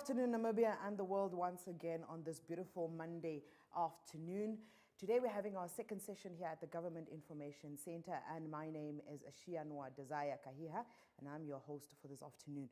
afternoon, Namibia and the world once again on this beautiful Monday afternoon. Today we're having our second session here at the Government Information Center, and my name is Ashianwa Desire Kahiha, and I'm your host for this afternoon.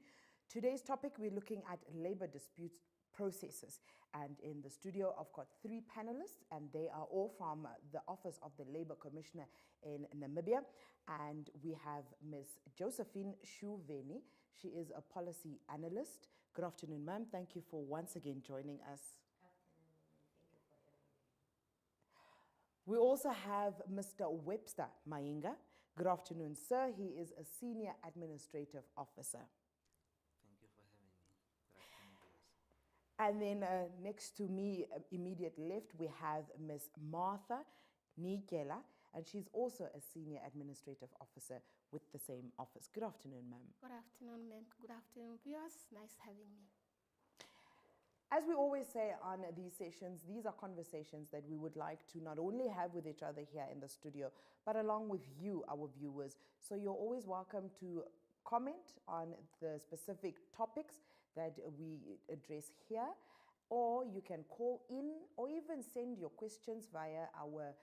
Today's topic, we're looking at labor dispute processes, and in the studio I've got three panelists, and they are all from the Office of the Labor Commissioner in Namibia. And we have Ms. Josephine Shuveni. She is a policy analyst. Good afternoon, ma'am. Thank you for once again joining us. Afternoon, thank you for having me. We also have Mr. Webster Mainga. Good afternoon, sir. He is a senior administrative officer. Thank you for having me. Good afternoon, viewers. And then next to me, immediate left, we have Ms. Martha Nikela, and she's also a senior administrative officer with the same office. Good afternoon, ma'am. Good afternoon, ma'am. Good afternoon, viewers. Nice having me. As we always say on these sessions, these are conversations that we would like to not only have with each other here in the studio, but along with you, our viewers. So you're always welcome to comment on the specific topics that we address here, or you can call in or even send your questions via our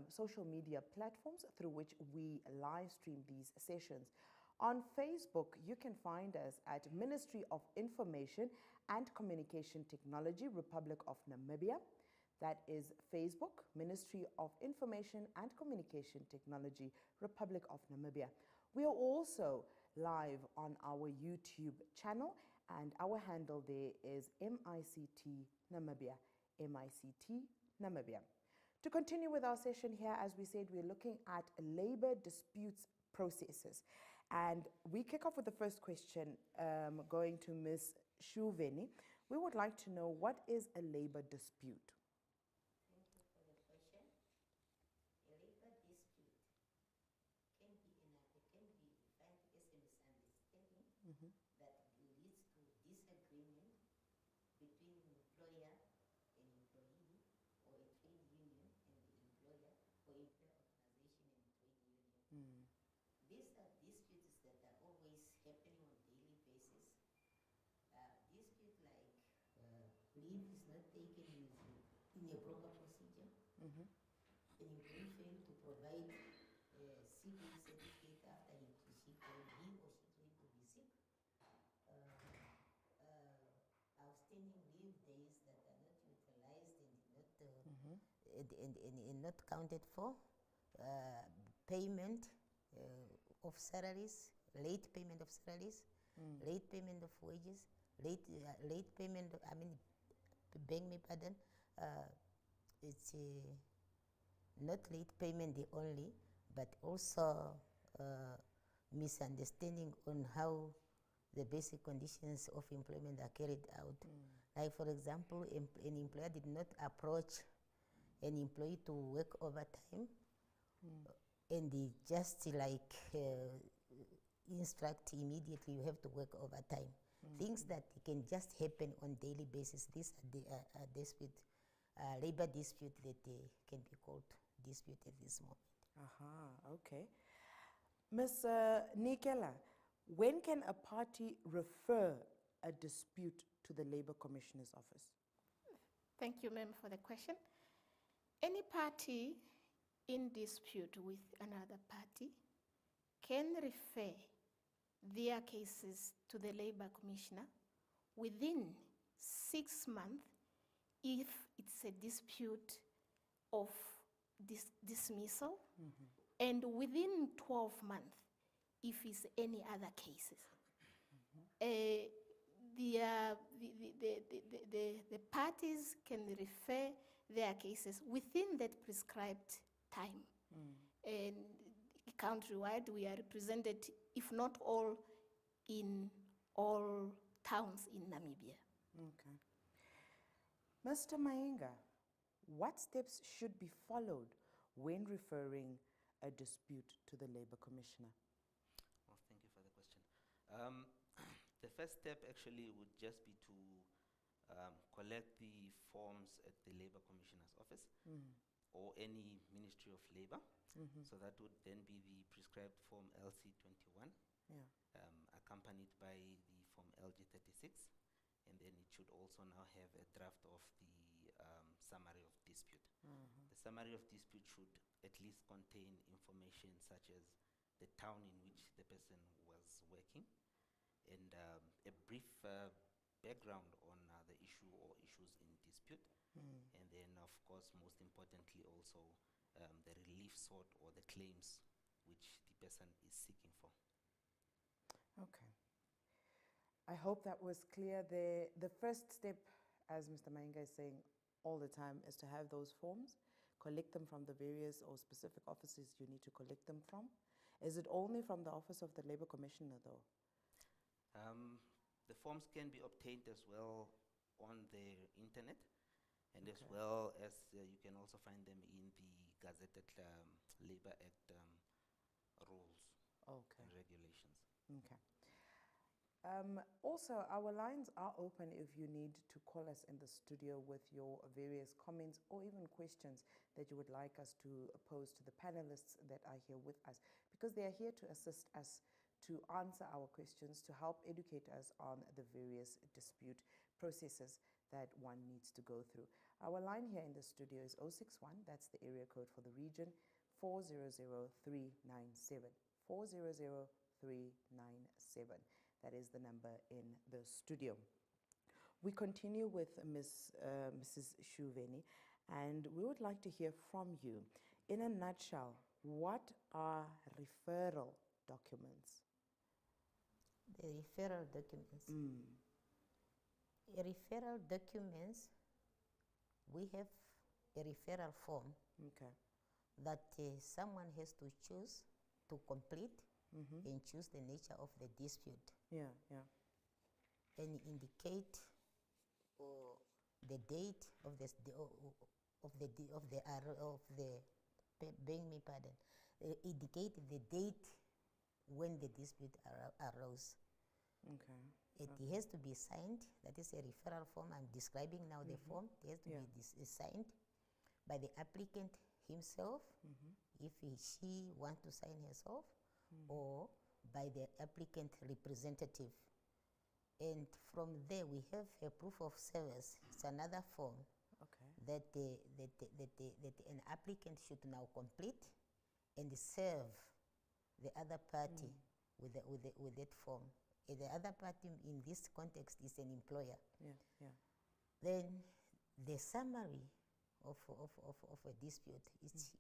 social media platforms through which we live stream these sessions. On Facebook, you can find us at Ministry of Information and Communication Technology, Republic of Namibia. That is Facebook, Ministry of Information and Communication Technology, Republic of Namibia. We are also live on our YouTube channel, and our handle there is MICT Namibia, MICT Namibia. To continue with our session here, as we said, we're looking at labor disputes processes. And we kick off with the first question, going to Ms. Shuveni. We would like to know, what is a labor dispute? Thank you for the question. A labor dispute can be defined as a misunderstanding that leads to disagreement between employer and employee, or a trade union and the employer, or employer organization and trade union. These are disputes that are always happening on a daily basis. Dispute like leave is not taken in a proper procedure. An employee failed to provide a sick leave certificate after he or she claimed to be sick. Outstanding leave days that are not utilized and not counted for. Payment of salaries, late payment of salaries, late payment of wages, late payment, beg me pardon, it's not late payment the only, but also misunderstanding on how the basic conditions of employment are carried out. Like, for example, an employer did not approach an employee to work overtime, and they just instruct immediately, you have to work overtime. Things that can just happen on daily basis. These are the dispute, labor dispute that can be called dispute at this moment. Okay. Ms. Nikela, when can a party refer a dispute to the Labor Commissioner's office? Thank you, ma'am, for the question. Any party in dispute with another party can refer their cases to the Labor Commissioner within 6 months if it's a dispute of dismissal, and within 12 months if it's any other cases. The parties can refer their cases within that prescribed time. And countrywide, we are represented, if not all, in all towns in Namibia. Okay. Mr. Mainga, what steps should be followed when referring a dispute to the Labor Commissioner? Well, thank you for the question. The first step actually would just be to collect the forms at the Labor Commissioner's office or any Ministry of Labor. So that would then be the prescribed form LC21, accompanied by the form LG36 and then it should also now have a draft of the summary of dispute. The summary of dispute should at least contain information such as the town in which the person was working, and a brief background on the issue or issues in dispute, and then of course most importantly also the relief sought or the claims which the person is seeking for. Okay. I hope that was clear. The first step, as Mr. Mainga is saying all the time, is to have those forms, collect them from the various or specific offices you need to collect them from. Is it only from the Office of the Labour Commissioner, though? The forms can be obtained as well on the internet, and as Okay. well as you can also find them in the Gazetted Labour Act rules Okay. and regulations. Okay. Also, our lines are open if you need to call us in the studio with your various comments or even questions that you would like us to pose to the panelists that are here with us, because they are here to assist us to answer our questions, to help educate us on the various dispute processes that one needs to go through. Our line here in the studio is 061, that's the area code for the region, 400-397. 400-397. That is the number in the studio. We continue with Mrs. Shuveni, and we would like to hear from you. In a nutshell, what are referral documents? The referral documents. Referral documents, we have a referral form Okay. that someone has to choose to complete and choose the nature of the dispute Yeah, yeah. and indicate the date of the beg me pardon, indicate the date when the dispute arose. Okay. It has to be signed. That is a referral form. I'm describing now the form. It has to Yeah. be signed by the applicant himself, if she wants to sign herself, or by the applicant representative. And from there, we have a proof of service. It's another form Okay. that an applicant should now complete and serve the other party with that form. The other party in this context is an employer. Yeah, yeah. Then the summary of a dispute is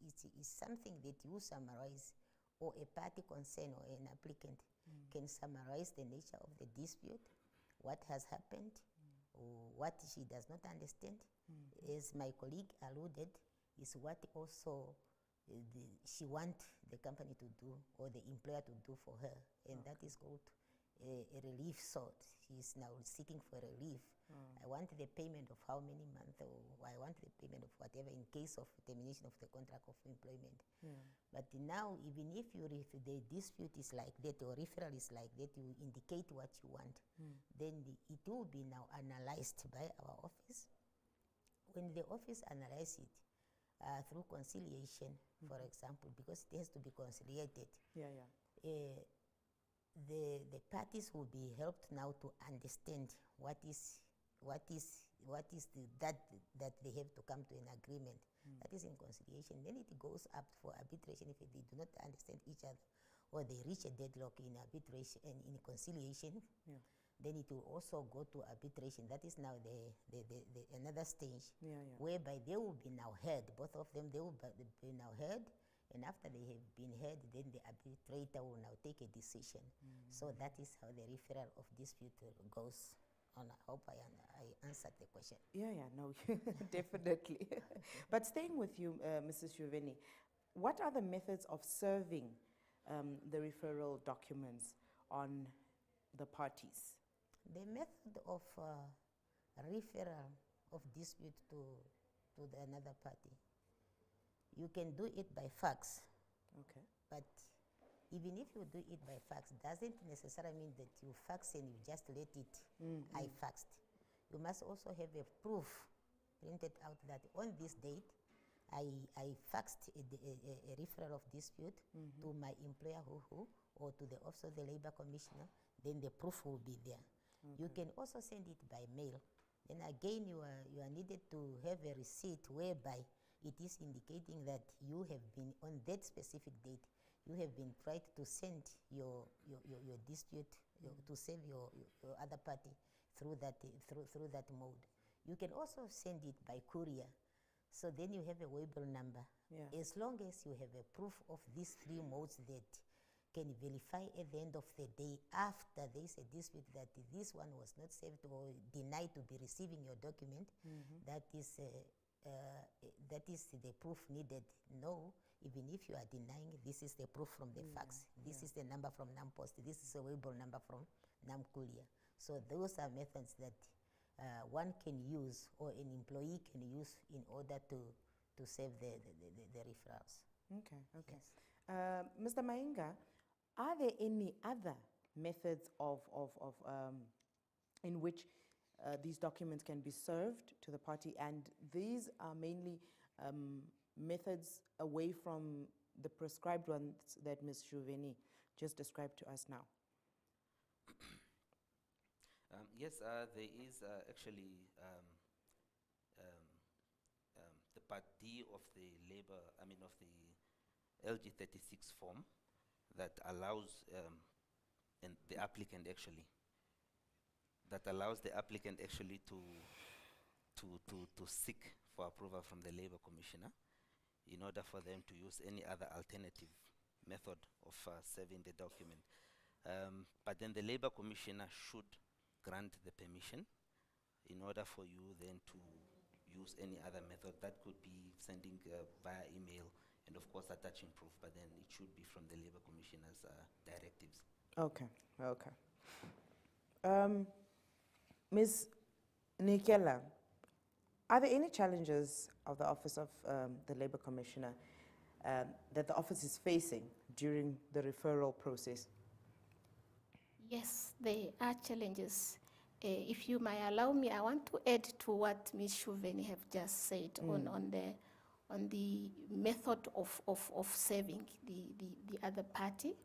something that you summarize, or a party concerned or an applicant can summarize the nature of the dispute, what has happened, or what she does not understand. As my colleague alluded, is what also she wants the company to do or the employer to do for her, and that is called a relief sought. She is now seeking for relief. I want the payment of how many months, or I want the payment of whatever in case of termination of the contract of employment. Yeah. But now, even if the dispute is like that, or referral is like that, you indicate what you want, then it will be now analyzed by our office. When the office analyzes it through conciliation, for example, because it has to be conciliated, Yeah, yeah. the parties will be helped now to understand what is that they have to come to an agreement. That is in conciliation. Then it goes up for arbitration if they do not understand each other, or they reach a deadlock in arbitration and in conciliation. Yeah. Then it will also go to arbitration. That is now the another stage, Yeah, yeah. whereby they will be now heard. Both of them, they will be now heard. And after they have been heard, then the arbitrator will now take a decision. So that is how the referral of dispute goes on. I hope I answered the question. Yeah, yeah, no, definitely. But staying with you, Mrs. Shuveni, what are the methods of serving the referral documents on the parties? The method of referral of dispute to another party, you can do it by fax. Okay. But even if you do it by fax, doesn't necessarily mean that you fax and you just let it, I faxed. You must also have a proof printed out that on this date, I faxed a referral of dispute to my employer or to the Office of the Labour Commissioner. Then the proof will be there. You can also send it by mail. Then again, you are needed to have a receipt whereby it is indicating that you have been, on that specific date, you have been tried to send your dispute, to save your other party through that mode. You can also send it by courier. So then you have a waybill number. Yeah. As long as you have a proof of these three modes that can verify at the end of the day, after there is a dispute, that this one was not saved or denied to be receiving your document, that is the proof needed. No, even if you are denying, this is the proof from the fax. This is the number from NAMPost. This is a waybill number from NAMCourier. So those are methods that one can use, or an employee can use, in order to save the referrals. Okay. Yes. Mr. Mainga, are there any other methods in which these documents can be served to the party? And these are mainly methods away from the prescribed ones that Ms. Shuveni just described to us now. Yes, there is actually the Part D of the of the LG36 form that allows the applicant actually to seek for approval from the Labor Commissioner in order for them to use any other alternative method of serving the document. But then the Labor Commissioner should grant the permission in order for you then to use any other method. That could be sending via email and of course attaching proof, but then it should be from the Labor Commissioner's directives. Okay. Ms. Nikela, are there any challenges of the Office of the Labor Commissioner that the office is facing during the referral process? Yes, there are challenges. If you might allow me, I want to add to what Ms. Shuveni have just said on the method of serving the other party.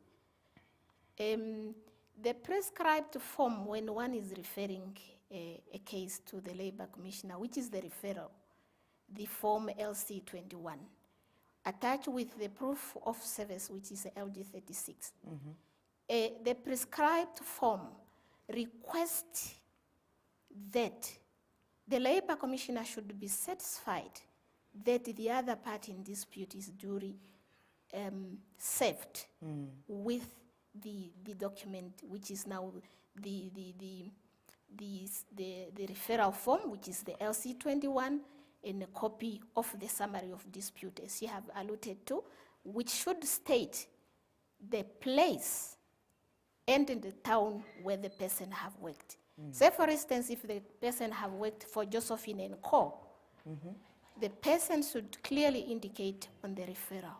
The prescribed form, when one is referring a case to the Labor Commissioner, which is the referral, the form LC21, attached with the proof of service, which is LG36. The prescribed form requests that the Labor Commissioner should be satisfied that the other party in dispute is duly served with the document, which is now the referral form, which is the LC21, and a copy of the summary of dispute, as you have alluded to, which should state the place and in the town where the person have worked. Say, for instance, if the person have worked for Josephine and Co., the person should clearly indicate on the referral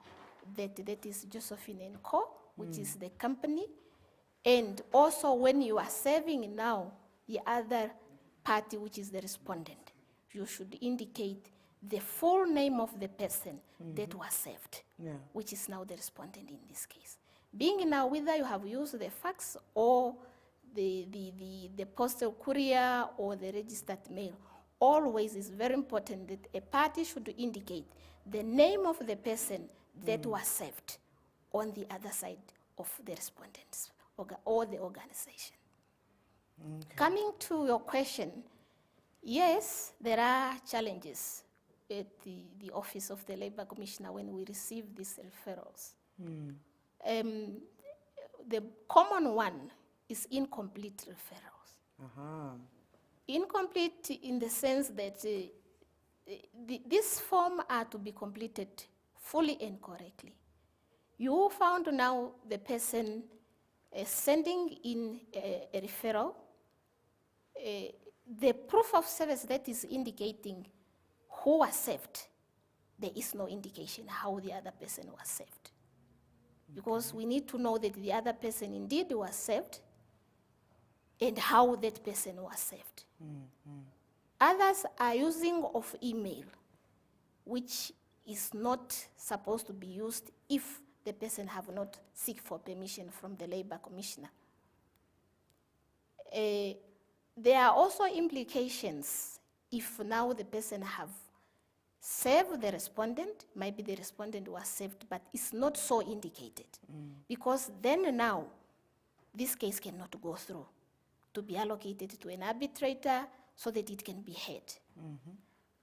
that is Josephine and Co., which is the company. And also when you are serving now the other party, which is the respondent, you should indicate the full name of the person that was served, which is now the respondent in this case. Being now whether you have used the fax or the postal courier or the registered mail, always is very important that a party should indicate the name of the person that was served on the other side of the respondents or the organization. Coming to your question, yes, there are challenges at the Office of the Labor Commissioner when we receive these referrals. The common one is incomplete referrals. Incomplete in the sense that this form are to be completed fully and correctly. You found now the person sending in a referral, the proof of service that is indicating who was served, there is no indication how the other person was served. Because we need to know that the other person indeed was served and how that person was served. Others are using of email, which is not supposed to be used if the person have not seek for permission from the Labor Commissioner. there are also implications if now the person have served the respondent, maybe the respondent was served, but it's not so indicated. Because then now, this case cannot go through to be allocated to an arbitrator so that it can be heard.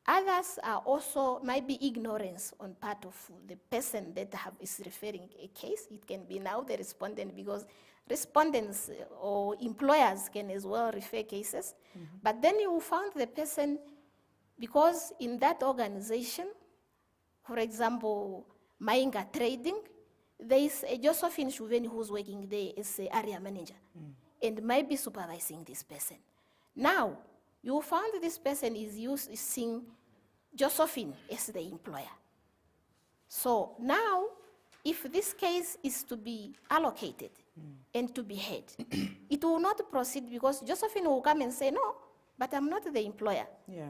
Others are also maybe ignorance on part of the person that is referring a case. It can be now the respondent, because respondents or employers can as well refer cases. But then you found the person, because in that organization, for example, Mainga Trading, there is a Josephine Shuveni who's working there as an area manager and might be supervising this person. Now, you found this person is using Josephine as the employer. So now, if this case is to be allocated and to be heard, it will not proceed, because Josephine will come and say, no, but I'm not the employer. Yeah.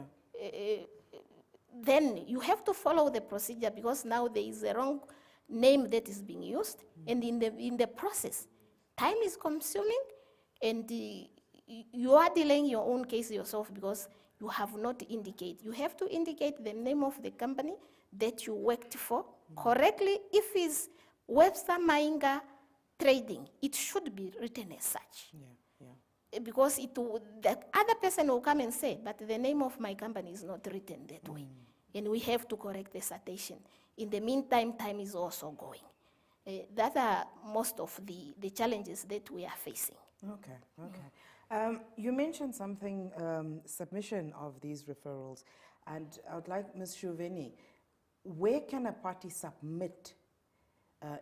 Then you have to follow the procedure, because now there is a wrong name that is being used, and in the process, time is consuming, and you are delaying your own case yourself, because you have not indicated. You have to indicate the name of the company that you worked for correctly. If it's Webster Mainga Trading, it should be written as such. Because the other person will come and say, but the name of my company is not written that way. And we have to correct the citation. In the meantime, time is also going. That are most of the challenges that we are facing. Okay, okay. You mentioned something, submission of these referrals, and I would like Ms. Shuveni, where can a party submit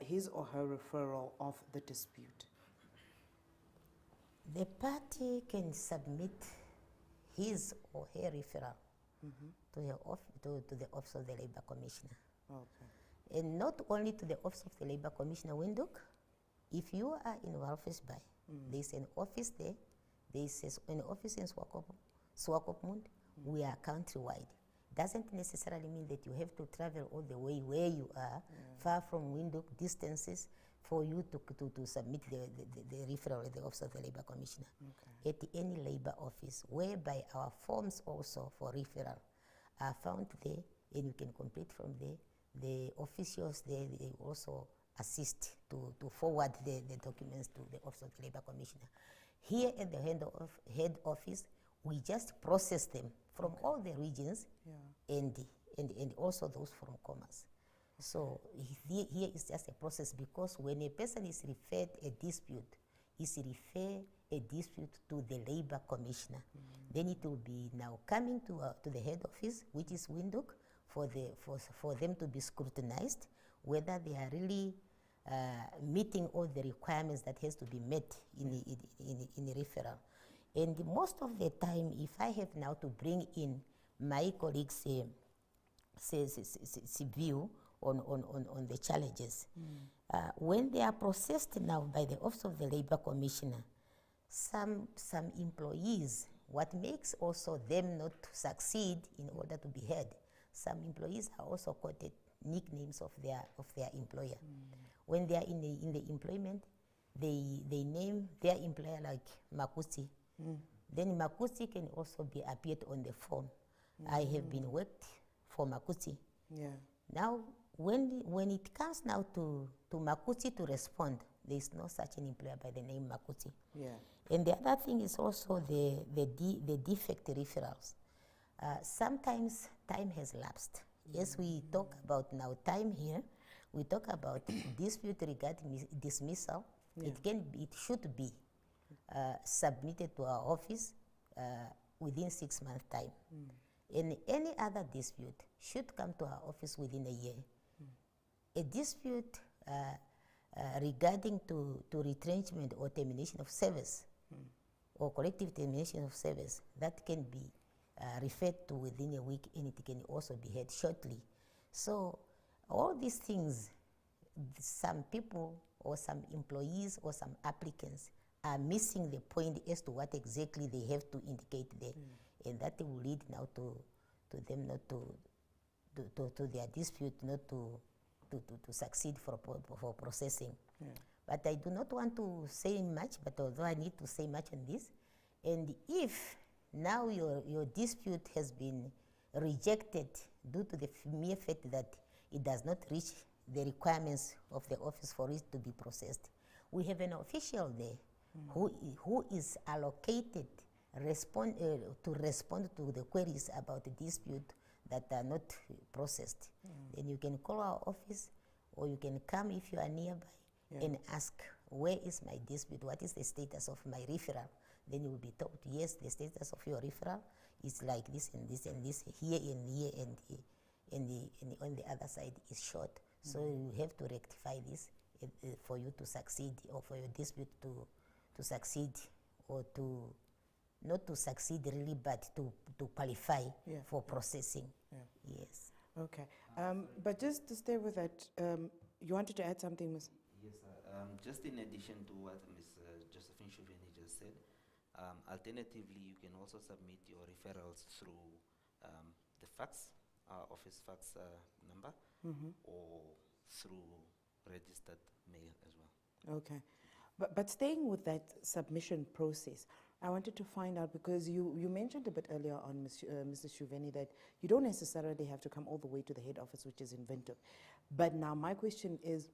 his or her referral of the dispute? The party can submit his or her referral to the Office of the Labour Commissioner. Okay. And not only to the Office of the Labour Commissioner, Windhoek. If you are in Walvisbay, there is an office there. There is an office in Swakopmund. We are countrywide. Doesn't necessarily mean that you have to travel all the way where you are, far from Windhoek, distances, for you to submit the referral at the Office of the Labour Commissioner. At any labour office, whereby our forms also for referral are found there, and you can complete from there. The officials there, they also assist to forward the documents to the Office of the Labour Commissioner. Here at the head office, we just process them from all the regions and also those from commerce. So here is just a process, because when a person is referred a dispute, is refer a dispute to the Labour Commissioner. Then it will be now coming to the head office, which is Windhoek, for them to be scrutinized, whether they are really meeting all the requirements that has to be met in the referral. And most of the time, if I have now to bring in my colleagues' view on the challenges, when they are processed now by the Office of the Labour Commissioner, some employees, what makes also them not to succeed in order to be heard, some employees are also quoted nicknames of their employer. When they are in the employment, they name their employer like Makusi. Then Makusi can also be appeared on the form. I have been worked for Makusi. Now, when it comes now to Makusi to respond, there is no such an employer by the name Makusi. And the other thing is also the defect referrals. Sometimes time has lapsed. Yes, we talk about now time here. We talk about dispute regarding dismissal. It should be submitted to our office within 6 months' time. And any other dispute should come to our office within a year. A dispute regarding to retrenchment or termination of service or collective termination of service, that can be referred to within a week, and it can also be heard shortly. So all these things, some people or some employees or some applicants are missing the point as to what exactly they have to indicate there. And that will lead now to them not to their dispute not to succeed for processing. But I do not want to say much, but although I need to say much on this, And if now your dispute has been rejected due to the mere fact that it does not reach the requirements of the office for it to be processed, we have an official there who is allocated to respond to the queries about the dispute that are not processed. Then you can call our office, or you can come if you are nearby and ask, where is my dispute? What is the status of my referral? Then you will be told, yes, the status of your referral is like this and this and this, here and here, and on the other side is short. So you have to rectify this for you to succeed, or for your dispute to succeed, or to not to succeed really, but to qualify for processing. Yes. Okay. But just to stay with that, you wanted to add something, Ms. Yes, just in addition to what Ms. Josephine Shuveni just said, alternatively, you can also submit your referrals through the fax, our office fax number, or through registered mail as well. Okay. But staying with that submission process, I wanted to find out, because you mentioned a bit earlier on, Mrs. Shuveni, that you don't necessarily have to come all the way to the head office, which is in Windhoek. But now my question is,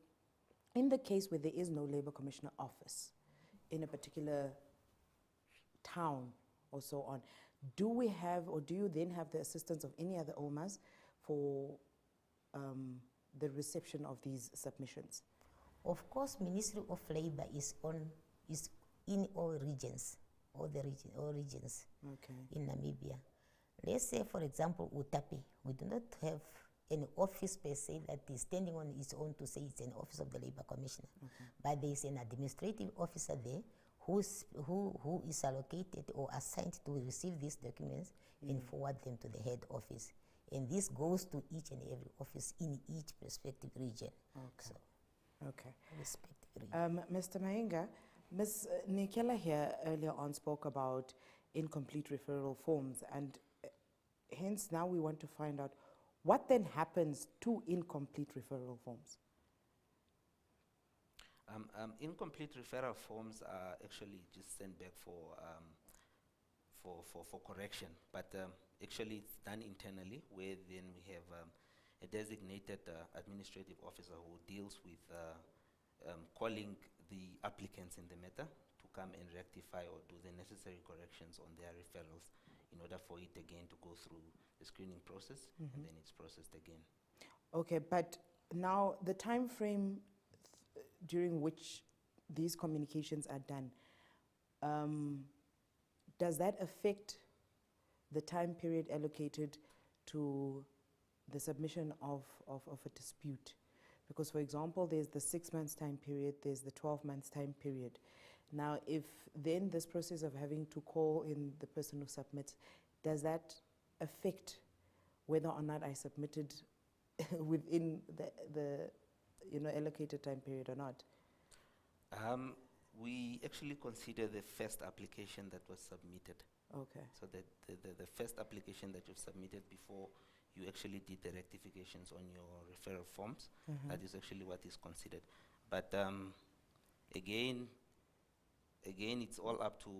in the case where there is no Labour Commissioner office in a particular town or so on, do we have, or do you then have the assistance of any other OMAs for the reception of these submissions? Of course, Ministry of Labour is in all regions, all regions in Namibia. Let's say, for example, Utapi. We do not have an office per se that is standing on its own to say it's an office of the Labour Commissioner. But there is an administrative officer there who is allocated or assigned to receive these documents and forward them to the head office. And this goes to each and every office in each respective region. So, respective region. Mr. Mahinga, Ms. Nikela here earlier on spoke about incomplete referral forms, and hence now we want to find out what then happens to incomplete referral forms. Incomplete referral forms are actually just sent back for correction, but actually it's done internally, where then we have a designated administrative officer who deals with calling the applicants in the matter to come and rectify or do the necessary corrections on their referrals in order for it again to go through the screening process, and then it's processed again. Okay, but now the time frame during which these communications are done, does that affect the time period allocated to the submission of a dispute? Because, for example, there's the 6 months time period, there's the 12 months time period. Now, if then this process of having to call in the person who submits, does that affect whether or not I submitted within the allocated time period or not? We actually consider the first application that was submitted. Okay. So that the first application that you've submitted before you actually did the rectifications on your referral forms, that is actually what is considered. But again, it's all up to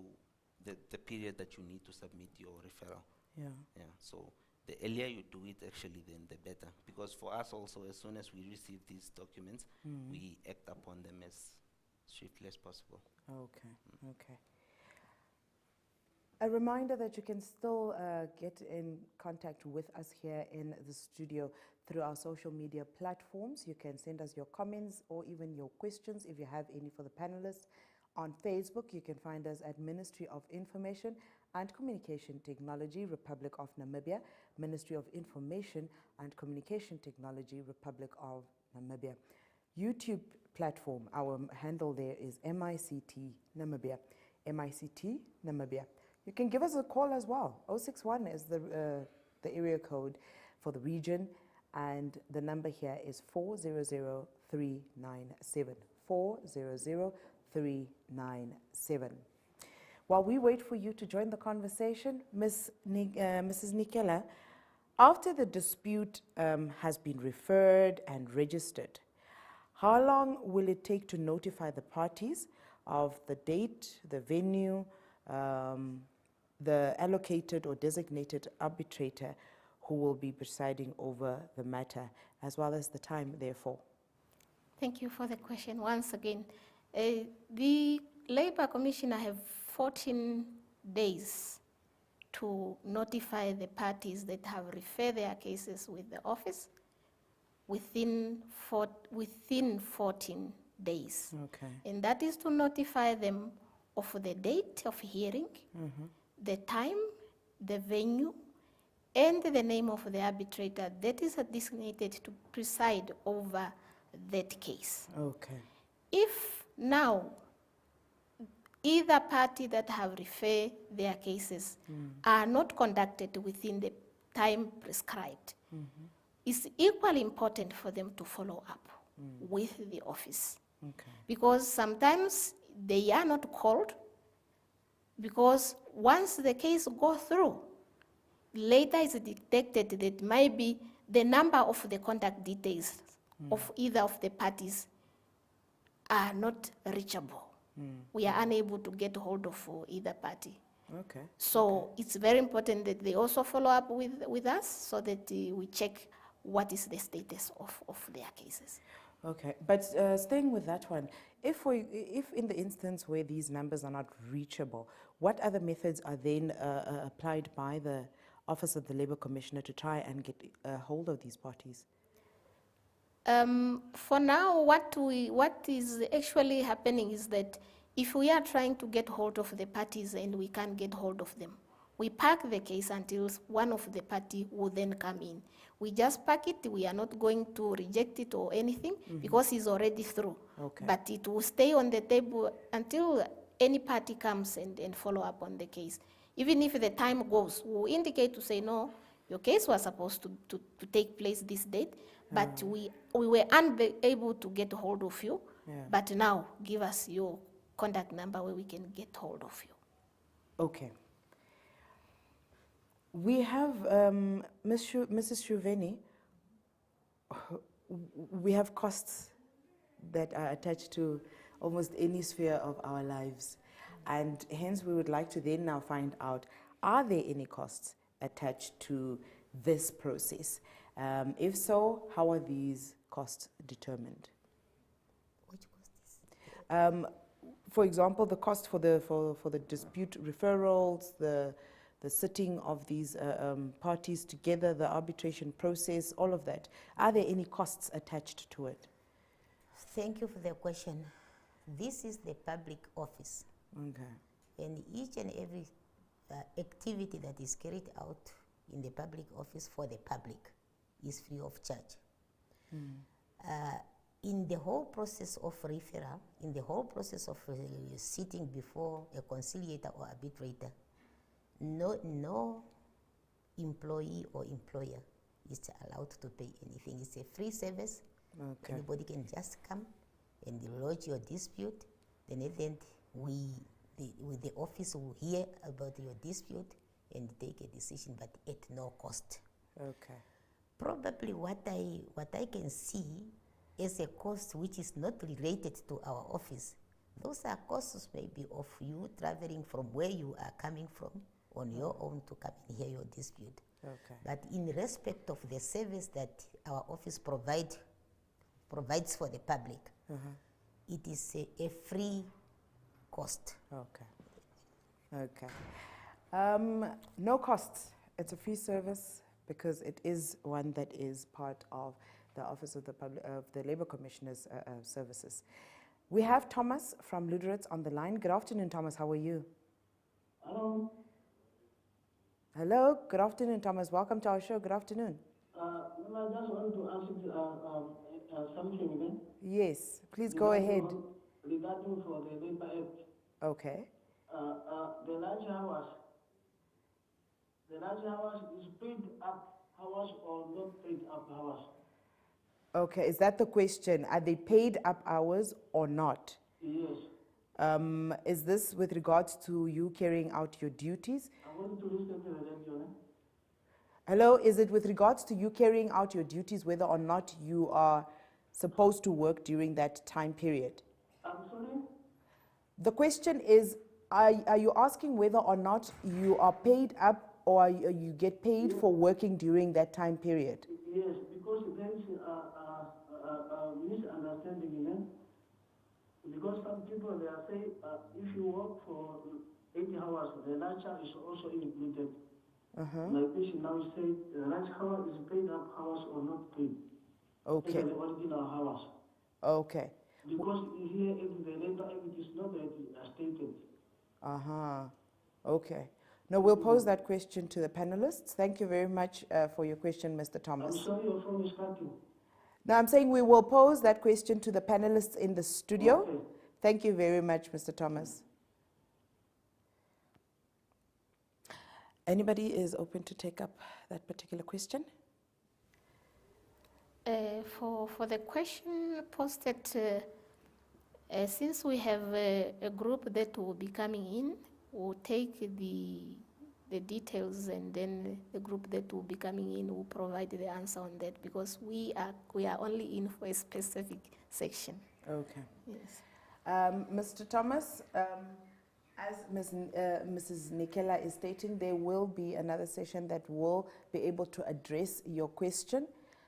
the period that you need to submit your referral. Yeah. Yeah. So the earlier you do it, actually, then the better. Because for us also, as soon as we receive these documents, we act upon them as swiftly as possible. Okay. Okay. A reminder that you can still get in contact with us here in the studio through our social media platforms. You can send us your comments or even your questions if you have any for the panelists. On Facebook, you can find us at Ministry of Information and Communication Technology, Republic of Namibia, Ministry of Information and Communication Technology, Republic of Namibia. YouTube platform, our handle there is MICT Namibia, MICT Namibia. You can give us a call as well. 061 is the area code for the region, and the number here is 400397. 400397. While we wait for you to join the conversation, Mrs. Nikela, after the dispute has been referred and registered, how long will it take to notify the parties of the date, the venue, the allocated or designated arbitrator who will be presiding over the matter, as well as the time, therefore? Thank you for the question once again. The Labour Commissioner have 14 days to notify the parties that have referred their cases with the office within 14 days. Okay. And that is to notify them of the date of hearing, the time, the venue, and the name of the arbitrator that is designated to preside over that case. Okay. If now either party that have referred their cases are not conducted within the time prescribed, it's equally important for them to follow up with the office. Okay. Because sometimes they are not called, because once the case goes through, later is detected that maybe the number of the contact details of either of the parties are not reachable. We are unable to get hold of either party. Okay. So it's very important that they also follow up with us so that we check what is the status of their cases. Okay, but staying with that one, if in the instance where these numbers are not reachable, what other methods are then applied by the Office of the Labour Commissioner to try and get a hold of these parties? For now, what is actually happening is that if we are trying to get hold of the parties and we can't get hold of them, we park the case until one of the party will then come in. We just park it. We are not going to reject it or anything because it's already through. Okay. But it will stay on the table until any party comes and follow up on the case. Even if the time goes, we'll indicate to say, no, your case was supposed to take place this date, but we were unable to get hold of you. Yeah. But now, give us your contact number where we can get hold of you. Okay. We have, Mrs. Shuveni, we have costs that are attached to almost any sphere of our lives. And hence we would like to then now find out, are there any costs attached to this process? If so, how are these costs determined? Which costs? For example, the cost for the dispute referrals, the sitting of these parties together, the arbitration process, all of that. Are there any costs attached to it? Thank you for the question. This is the public office. Okay. And each and every activity that is carried out in the public office for the public is free of charge. In the whole process of referral, in the whole process of sitting before a conciliator or arbitrator, no employee or employer is allowed to pay anything. It's a free service. Okay. Anybody can just come and lodge your dispute. Then at the end, the office will hear about your dispute and take a decision, but at no cost. Okay. Probably what I can see as a cost which is not related to our office, those are costs maybe of you traveling from where you are coming from on your own to come and hear your dispute. Okay. But in respect of the service that our office provides for the public, it is a free cost. Okay. Okay. No costs. It's a free service because it is one that is part of the Office of the Labour Commissioner's services. We have Thomas from Luderitz on the line. Good afternoon, Thomas. How are you? Hello. Hello. Good afternoon, Thomas. Welcome to our show. Good afternoon. I just want to ask something again. Yes. Please go ahead. Regarding for the Labour Act. Okay. The lunch hours is paid up hours or not paid up hours? Okay. Is that the question? Are they paid up hours or not? Yes. Is this with regards to you carrying out your duties? I want to listen to the radio. Hello, is it with regards to you carrying out your duties, whether or not you are supposed to work during that time period? I'm sorry? The question is, are you asking whether or not you are paid up or you get paid for working during that time period? Yes, because there is a misunderstanding in it. Because some people they are saying if you work for 80 hours, the lunch hour is also included. My question now is saying the lunch hour is paid up hours or not paid. Okay. These are the original hours. Okay. Because here in the labor act it is not that stated. Okay. No, we'll pose that question to the panelists. Thank you very much for your question, Mr. Thomas. I'm sorry your phone is cutting. No, I'm saying we will pose that question to the panelists in the studio. Okay. Thank you very much, Mr. Thomas. Anybody is open to take up that particular question? For the question posted, since we have a group that will be coming in, we'll take the details, and then the group that will be coming in will provide the answer on that, because we are only in for a specific section. Okay. Yes. Mr. Thomas, as Mrs. Nikela is stating, there will be another session that will be able to address your question.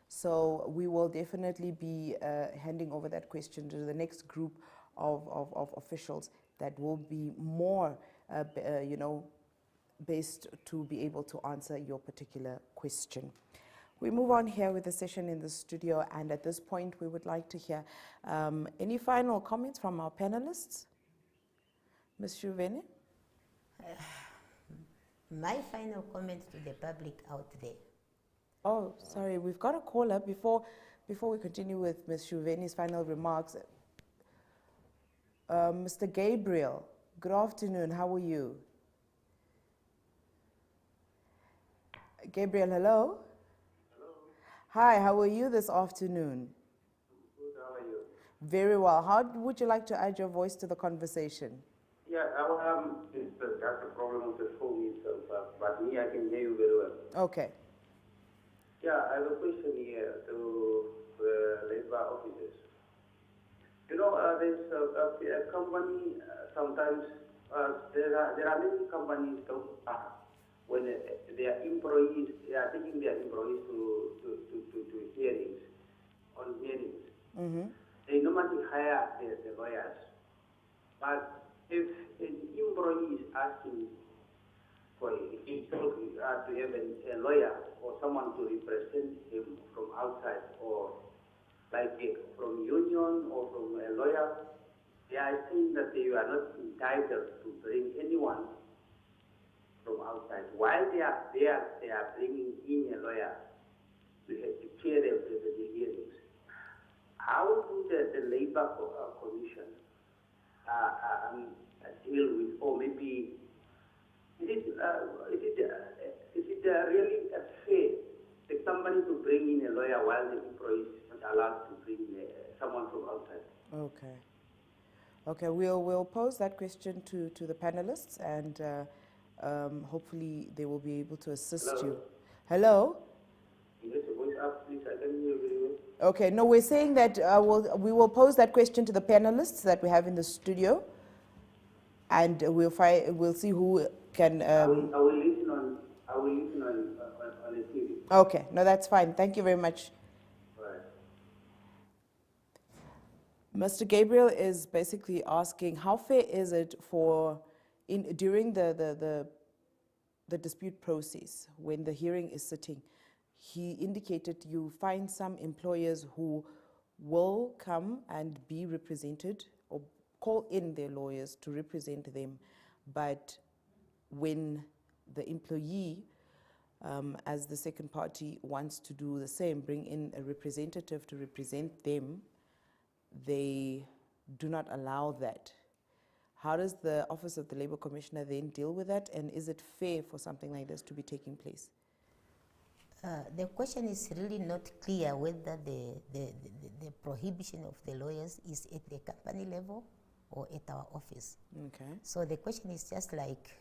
So we will definitely be handing over that question to the next group of officials that will be more, based to be able to answer your particular question. We move on here with the session in the studio, and at this point we would like to hear any final comments from our panelists. Ms. Shuvene? My final comment to the public out there. Oh, sorry, we've got a caller before we continue with Ms. Shuvene's final remarks. Mr. Gabriel, good afternoon, how are you? Gabriel, hello? Hello. Hi, how are you this afternoon? Good, how are you? Very well. How would you like to add your voice to the conversation? Yeah, it's just a problem with the phone itself, but me, I can hear you very well. Okay. Yeah, I have a question here to the labor officers. You know, there's a company, sometimes there are many companies when their employees, they are taking their employees to hearings, on hearings. They normally hire the lawyers. But if an employee is asking for himself to have a lawyer or someone to represent him from outside, or like from union or from a lawyer, they are saying that you are not entitled to bring anyone from outside. While they are bringing in a lawyer to chair the hearings. How do the labor commission deal with, or maybe is it really fair the company to bring in a lawyer while the employee is not allowed to bring someone from outside? Okay. Okay, we'll pose that question to the panelists, and hopefully they will be able to assist you. Hello? Yes, voice up, please. I can hear you very well. Okay, no, we're saying that we will pose that question to the panelists that we have in the studio, and we'll see who can. I will listen on the TV. Okay, no, that's fine. Thank you very much. Right. Mr. Gabriel is basically asking, how fair is it for during the dispute process when the hearing is sitting? He indicated you find some employers who will come and be represented or call in their lawyers to represent them, but when the employee, as the second party, wants to do the same, bring in a representative to represent them, they do not allow that. How does the Office of the Labour Commissioner then deal with that, and is it fair for something like this to be taking place? The question is really not clear whether the prohibition of the lawyers is at the company level or at our office. Okay. So the question is just like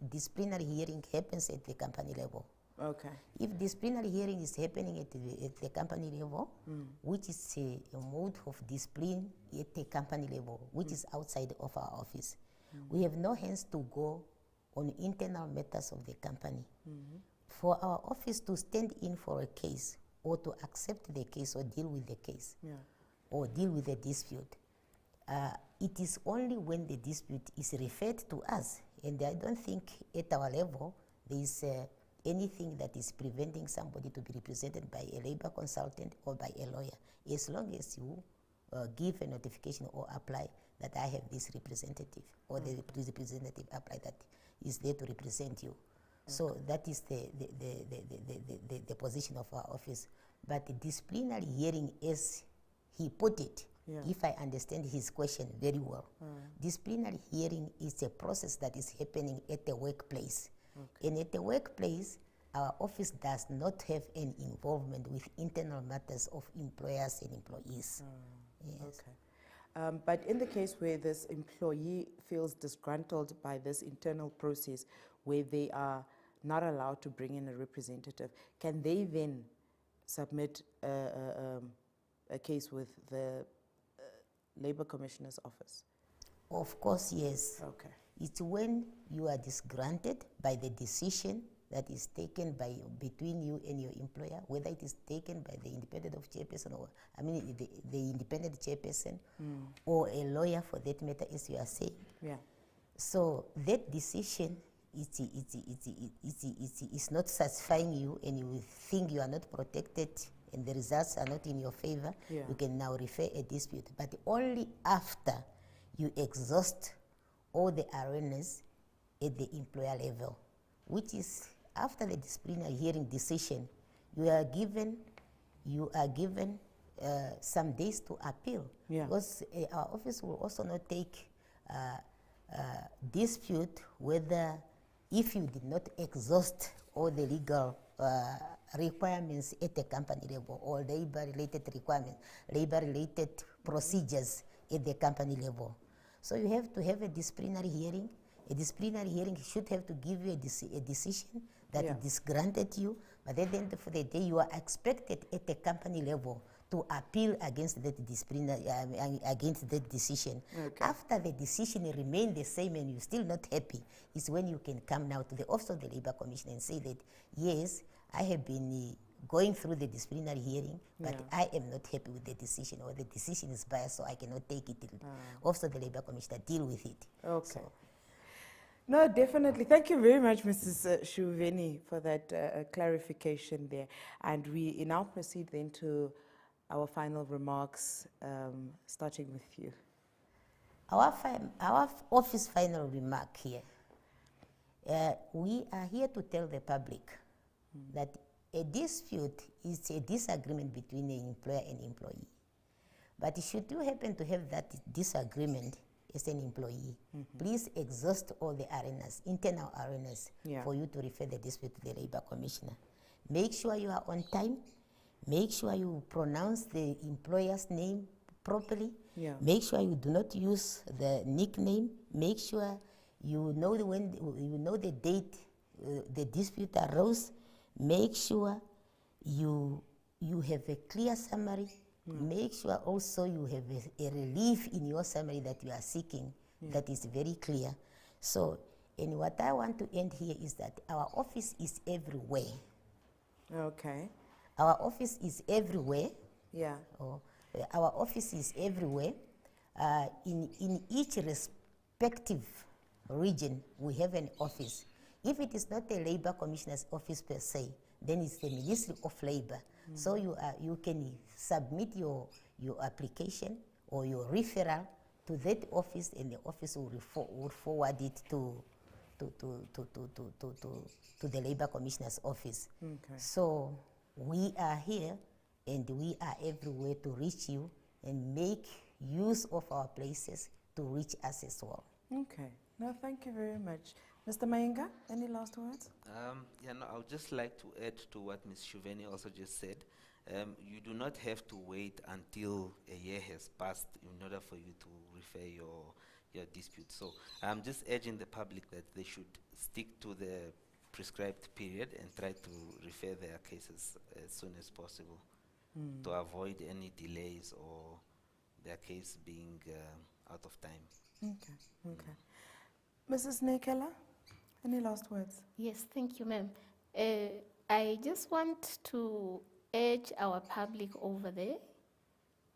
disciplinary hearing happens at the company level. Okay. If disciplinary hearing is happening at the company level, which is a mode of discipline at the company level, which is outside of our office, We have no hands to go on internal matters of the company. For our office to stand in for a case or to accept the case or deal with the case or deal with the dispute, it is only when the dispute is referred to us. And I don't think at our level there is anything that is preventing somebody to be represented by a labor consultant or by a lawyer, as long as you give a notification or apply that I have this representative, or the representative apply that is there to represent you. So that is the position of our office. But the disciplinary hearing, as he put it, if I understand his question very well, disciplinary hearing is a process that is happening at the workplace. And at the workplace, our office does not have any involvement with internal matters of employers and employees. Yes. Okay. But in the case where this employee feels disgruntled by this internal process, where they are not allowed to bring in a representative, can they then submit a case with the Labor Commissioner's office? Of course, yes. Okay. It's when you are disgruntled by the decision that is taken between you and your employer, whether it is taken by the independent of chairperson, or the independent chairperson, or a lawyer for that matter, as you are saying. Yeah. So that decision is not satisfying you, and you think you are not protected and the results are not in your favor. You can now refer a dispute, but only after you exhaust all the arenas at the employer level, which is after the disciplinary hearing decision. You are given some days to appeal, because our office will also not take dispute whether, if you did not exhaust all the legal requirements at the company level, or labor-related requirements, labor-related procedures at the company level. So you have to have a disciplinary hearing. A disciplinary hearing should have to give you a decision that disgranted you, but at the end of the day, you are expected at the company level to appeal against that disciplinary, against that decision. Okay. After the decision remains the same and you're still not happy, is when you can come now to the Office of the Labor Commissioner and say that, yes, I have been going through the disciplinary hearing, but I am not happy with the decision, or the decision is biased, so I cannot take it to the Office of the Labor Commissioner, deal with it. Okay. So, no, definitely. Thank you very much, Mrs. Shuveni, for that clarification there. And we now proceed then to our final remarks, starting with you. Our office final remark here. We are here to tell the public that a dispute is a disagreement between an employer and employee. But should you happen to have that disagreement as an employee, please exhaust all the arenas, internal arenas, for you to refer the dispute to the Labor Commissioner. Make sure you are on time. Make sure you pronounce the employer's name properly. Make sure you do not use the nickname. Make sure you know the date the dispute arose. Make sure you have a clear summary. Make sure also you have a relief in your summary that you are seeking that is very clear. So, and what I want to end here is that our office is everywhere. Okay. Our office is everywhere. Yeah. Our office is everywhere. In each respective region, we have an office. If it is not a Labor Commissioner's office per se, then it's the Ministry of Labor. So you can submit your application or your referral to that office, and the office will forward it to the Labor Commissioner's office. Okay. So we are here and we are everywhere to reach you and make use of our places to reach us as well. Okay. No, thank you very much. Mr. Mayenga, any last words? I would just like to add to what Ms. Shuveni also just said. You do not have to wait until a year has passed in order for you to refer your dispute. So I'm just urging the public that they should stick to the prescribed period and try to refer their cases as soon as possible to avoid any delays or their case being out of time. Okay, okay. Mrs. Nekela, any last words? Yes, thank you, ma'am. I just want to urge our public over there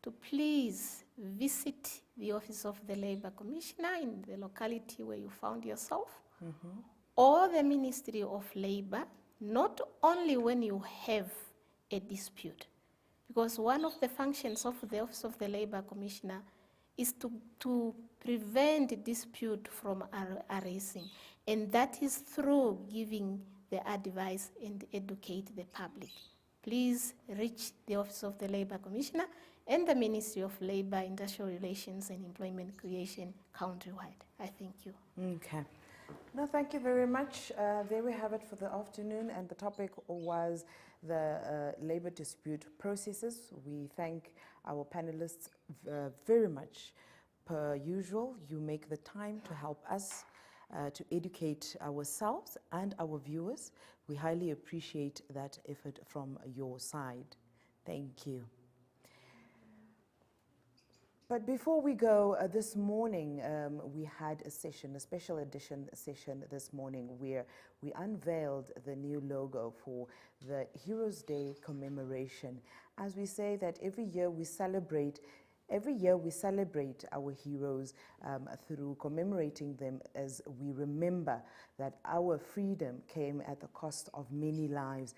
to please visit the office of the Labor Commissioner in the locality where you found yourself, or the Ministry of Labor, not only when you have a dispute, because one of the functions of the office of the Labor Commissioner is to prevent dispute from arising, and that is through giving the advice and educate the public. Please reach the office of the Labor Commissioner and the Ministry of Labor, Industrial Relations and Employment Creation countrywide. I thank you. Okay. No, thank you very much. There we have it for the afternoon, and the topic was the labor dispute processes. We thank our panelists very much. Per usual, you make the time to help us to educate ourselves and our viewers. We highly appreciate that effort from your side. Thank you. But before we go, this morning we had a session, a special edition session this morning, where we unveiled the new logo for the Heroes Day commemoration. As we say that every year we celebrate our heroes through commemorating them, as we remember that our freedom came at the cost of many lives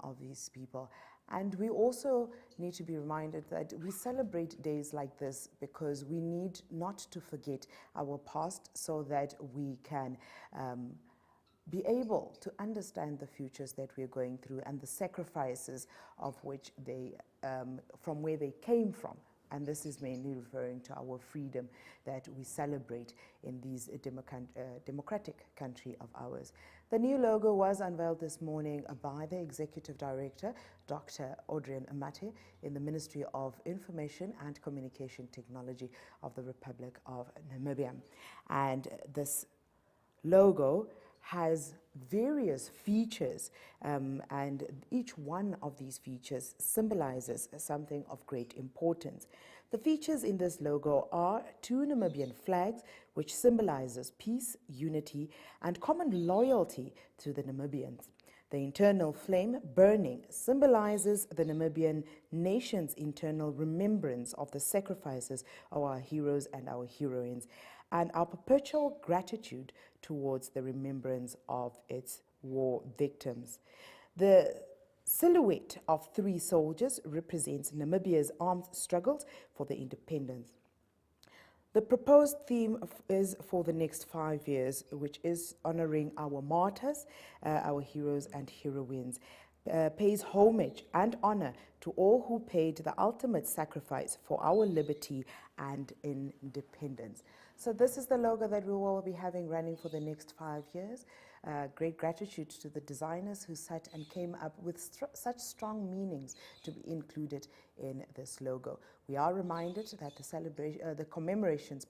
of these people. And we also need to be reminded that we celebrate days like this because we need not to forget our past, so that we can be able to understand the futures that we're going through and the sacrifices of which they, from where they came from. And this is mainly referring to our freedom that we celebrate in this democratic country of ours. The new logo was unveiled this morning by the Executive Director, Dr. Adrian Amate, in the Ministry of Information and Communication Technology of the Republic of Namibia. And this logo has various features, and each one of these features symbolizes something of great importance. The features in this logo are two Namibian flags, which symbolizes peace, unity, and common loyalty to the Namibians. The internal flame burning symbolizes the Namibian nation's internal remembrance of the sacrifices of our heroes and our heroines, and our perpetual gratitude towards the remembrance of its war victims. The silhouette of three soldiers represents Namibia's armed struggles for the independence. The proposed theme is for the next 5 years, which is honoring our martyrs, our heroes and heroines, pays homage and honor to all who paid the ultimate sacrifice for our liberty and independence. So this is the logo that we will be having running for the next 5 years. Great gratitude to the designers who sat and came up with such strong meanings to be included in this logo. We are reminded that the commemorations,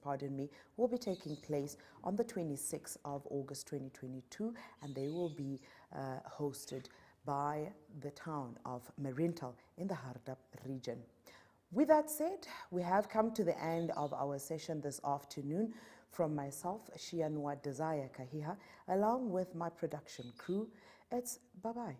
will be taking place on the 26th of August 2022, and they will be hosted by the town of Marintal in the Hardap region. With that said, we have come to the end of our session this afternoon. From myself, Shianwa Desire Kahiha, along with my production crew, it's bye-bye.